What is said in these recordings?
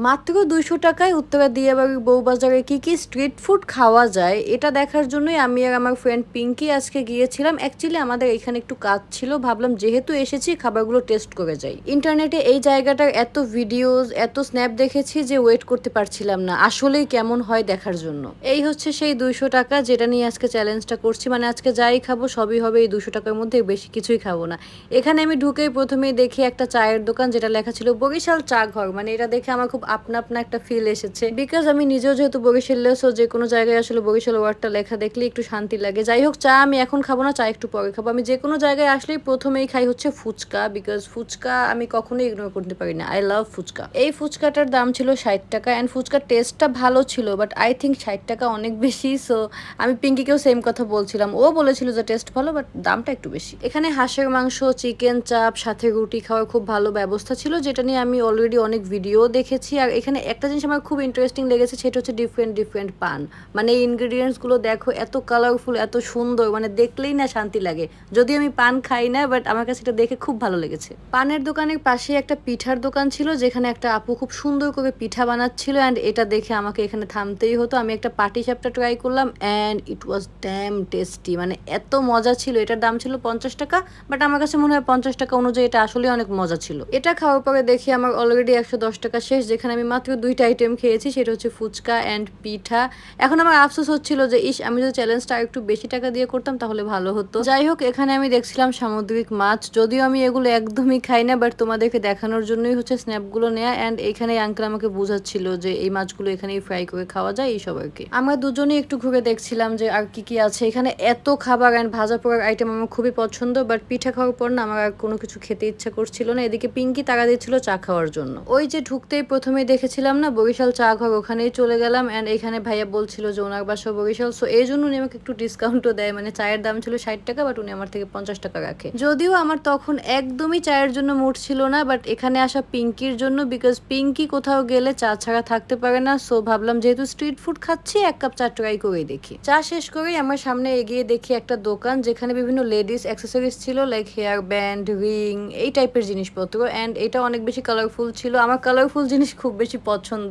মাত্র ২০০ টাকায় উত্তরা দিয়াবাড়ির বউবাজারে কি স্ট্রিট ফুড খাওয়া যায় এটা দেখার জন্যই আমি আর আমার ফ্রেন্ড পিঙ্কি আজকে গিয়েছিলাম। অ্যাকচুয়ালি আমাদের এখানে একটু কাজ ছিল, ভাবলাম যেহেতু এসেছি খাবারগুলো টেস্ট করে যাই। ইন্টারনেটে এই জায়গাটার এত ভিডিওস এত স্ন্যাপ দেখেছি যে ওয়েট করতে পারছিলাম না আসলেই কেমন হয় দেখার জন্য। এই হচ্ছে সেই ২০০ টাকা যেটা নিয়ে আজকে চ্যালেঞ্জটা করছি, মানে আজকে যাই খাবো সবই হবে এই ২০০ টাকার মধ্যে, বেশি কিছুই খাবো না। এখানে আমি ঢুকেই প্রথমেই দেখি একটা চায়ের দোকান যেটা লেখা ছিল বরিশাল চা ঘর, মানে এটা দেখে আমার খুব আপনা আপনা একটা ফিল এসেছে, বিকজ আমি নিজেও যেহেতু বরিশালে, সো যে কোনো জায়গায় আসলে বরিশাল ওয়ার্ডটা লেখা দেখলে একটু শান্তি লাগে। যাই হোক, চা আমি এখন খাবো না, চা একটু পরে খাবো। আমি যে কোনো জায়গায় আসলেই প্রথমেই খাই হচ্ছে ফুচকা, বিকজ ফুচকা আমি কখনোই ইগনোর করতে পারি না। I love phuchka. এই ফুচকাটার দাম ছিল ৬০ টাকা অ্যান্ড ফুচকার টেস্টটা ভালো ছিল, বাট আই থিঙ্ক ৬০ টাকা অনেক বেশি। সো আমি পিঙ্কিকেও সেম কথা বলছিলাম, ও বলেছিল যে টেস্ট ভালো বাট দামটা একটু বেশি। এখানে হাঁসের মাংস, চিকেন চাপ, সাথে রুটি খাওয়ার খুব ভালো ব্যবস্থা ছিল, যেটা নিয়ে আমি অলরেডি অনেক ভিডিও দেখেছি। আর এখানে একটা জিনিস আমার খুব ইন্টারেস্টিং লেগেছে, সেটা হচ্ছে ডিফারেন্ট ডিফারেন্ট পান। মানে এই ইনগ্রিডিয়েন্টসগুলো দেখো এত কালারফুল, এত সুন্দর, মানে দেখলেই না শান্তি লাগে। যদিও আমি পান খাই না, বাট আমার কাছে এটা দেখে খুব ভালো লেগেছে। পানের দোকানের পাশে একটা পিঠার দোকান ছিল, যেখানে একটা আপু খুব সুন্দর করে পিঠা বানাচ্ছিল অ্যান্ড এটা দেখে আমাকে এখানে থামতেই হতো। আমি একটা পাটি সাপটা ট্রাই করলাম and it was damn tasty, মানে এত মজা ছিল। এটার দাম ছিল ৫০ টাকা, বাট আমার কাছে মনে হয় ৫০ টাকা অনুযায়ী এটা আসলে অনেক মজা ছিল। এটা খাওয়ার পরে দেখি আমার অলরেডি ১১০ টাকা শেষ, যেখানে আমি মাত্র ২টা আইটেম খেয়েছি, সেটা হচ্ছে ফুচকা অ্যান্ড পিঠা। এখন আমার আফসোস হচ্ছিল যে আমি যদি চ্যালেঞ্জটা একটু বেশি টাকা দিয়ে করতাম তাহলে ভালো হতো। যাই হোক, এখানে আমি দেখছিলাম সামুদ্রিক মাছ, যদিও আমি এগুলো একদমই খাই না, বাট তোমাদেরকে দেখানোর জন্যই হচ্ছে স্ন্যাপগুলো নেয়া। অ্যান্ড এখানে আঙ্কেল আমাকে বোঝাচ্ছিল যে এই মাছগুলো এখানেই ফ্রাই করে খাওয়া যায় এইসব আর কি। আমরা দুজনেই একটু ঘুরে দেখছিলাম যে আর কি আছে এখানে। এত খাবার অ্যান্ড ভাজা পোড়ার আইটেম আমার খুবই পছন্দ, বাট পিঠা খাওয়ার পর না আমার আর কোনো কিছু খেতে ইচ্ছা করছিল না। এদিকে পিঙ্কি তাড়া দিচ্ছিল চা খাওয়ার জন্য। ওই যে ঢুকতেই প্রথমেই দেখেছিলাম না বরিশাল চা ঘর, ওখানেই চলে গেলাম। অ্যান্ড এখানে ভাইয়া বলছিল যে ওনার বাসা বরিশাল, সো এই জন্য উনি আমাকে একটু ডিসকাউন্টও দেয়। মানে চায়ের দাম ছিল ৬০ টাকা, বাট উনি আমার থেকে ৫০ টাকা রাখে। যদিও আমার তখন একদমই চায়ের জন্য মুড ছিল না, বাট এখানে আসা পিঙ্কির জন্য, বিকজ পিঙ্কি কোথাও গেলে চা ছাড়া থাকতে পারে না। সো ভাবলাম যেহেতু স্ট্রিট ফুড খাচ্ছি, এক কাপ চা ট্রাই করেই দেখি। চা শেষ করেই আমার সামনে এগিয়ে দেখি একটা দোকান, যেখানে বিভিন্ন লেডিস অ্যাক্সেসরিজ ছিল, লাইক হেয়ার ব্যান্ড, রিং, এই টাইপের জিনিসপত্র। অ্যান্ড এটা অনেক বেশি কালারফুল ছিল, আমার কালারফুল জিনিস খুব বেশি পছন্দ।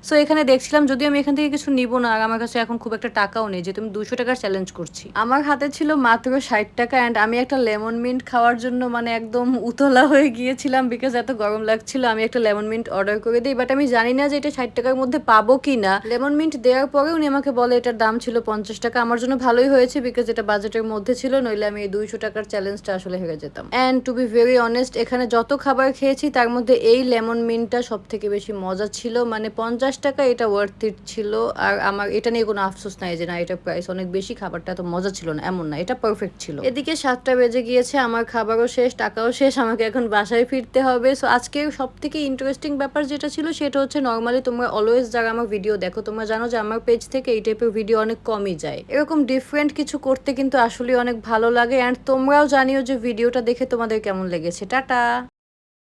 সো এখানে দেখছিলাম, যদিও আমি এখান থেকে কিছু নিব না, আর আমার কাছে এখন খুব একটা টাকাও নেই, যেহেতু আমি ২০০ টাকার চ্যালেঞ্জ করছি। আমার হাতে ছিল মাত্র ৬০ টাকা অ্যান্ড আমি একটা লেমন মিন্ট খাওয়ার জন্য মানে একদম উতলা হয়ে গিয়েছিলাম, বিকজ এত গরম লাগছিল। আমি একটা লেমন মিন্ট অর্ডার করে দিই, বাট আমি জানি না যে এটা ৬০ টাকার মধ্যে পাবো কি না। লেমন মিন্ট দেওয়ার পরে উনি আমাকে বলে এটার দাম ছিল ৫০ টাকা। আমার জন্য ভালোই হয়েছে, বিকজ এটা বাজেটের মধ্যে ছিল, নইলে আমি এই ২০০ টাকার চ্যালেঞ্জটা আসলে হেরে যেতাম। And to be very honest, এখানে যত খাবার খেয়েছি তার মধ্যে এই লেমন মিন্টটা সব থেকে বেশি মজা ছিল। মানে ৫০ টাকা এটা ওয়ার্থ ইট ছিল। আর আমার এটা নিয়ে কোনো আফসোস নাই যে না এটা প্রাইস অনেক বেশি, খাবারটা এত মজা ছিল না, এমন না, এটা পারফেক্ট ছিল। এদিকে ৭টা বেজে গিয়েছে, আমার খাবারও শেষ, টাকাও শেষ, আমাকে এখন বাসায় ফিরতে হবে। সো আজকে সব থেকে ইন্টারেস্টিং ব্যাপার যেটা ছিল সেটা হচ্ছে, নর্মালি তোমরা অলওয়েজ যারা আমার ভিডিও দেখো তোমরা জানো যে আমার পেজ থেকে এই টাইপের ভিডিও অনেক কমই যায়। এরকম ডিফারেন্ট কিছু করতে কিন্তু আসলে অনেক ভালো লাগে। অ্যান্ড তোমরাও জানিও যে ভিডিওটা দেখে তোমাদের কেমন লেগেছে। টাটা।